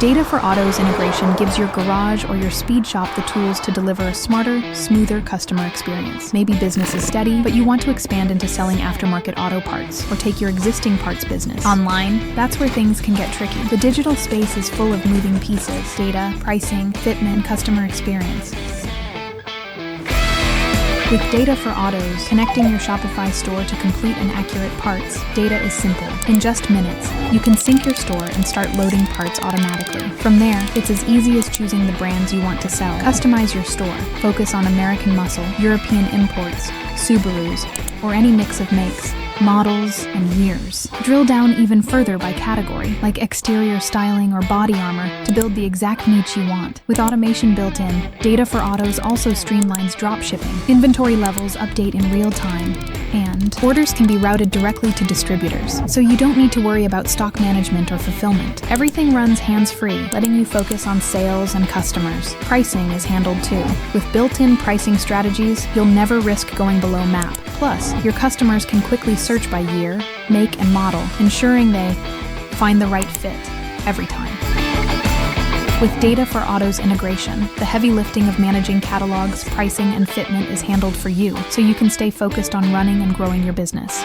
Data4autos integration gives your garage or your speed shop the tools to deliver a smarter, smoother customer experience. Maybe business is steady, but you want to expand into selling aftermarket auto parts or take your existing parts business online. That's where things can get tricky. The digital space is full of moving pieces: data, pricing, fitment, customer experience. With Data4autos, connecting your Shopify store to complete and accurate parts, data is simple. In just minutes, you can sync your store and start loading parts automatically. From there, it's as easy as choosing the brands you want to sell. Customize your store. Focus on American muscle, European imports, Subarus, or any mix of makes, models, and years. Drill down even further by category, like exterior styling or body armor, to build the exact niche you want. With automation built in, Data4autos also streamlines drop shipping. Inventory levels update in real time, and orders can be routed directly to distributors, so you don't need to worry about stock management or fulfillment. Everything runs hands-free, letting you focus on sales and customers. Pricing is handled too. With built-in pricing strategies, you'll never risk going below MAP. Plus, your customers can quickly search by year, make, and model, ensuring they find the right fit every time. With Data4autos integration, the heavy lifting of managing catalogs, pricing, and fitment is handled for you, so you can stay focused on running and growing your business.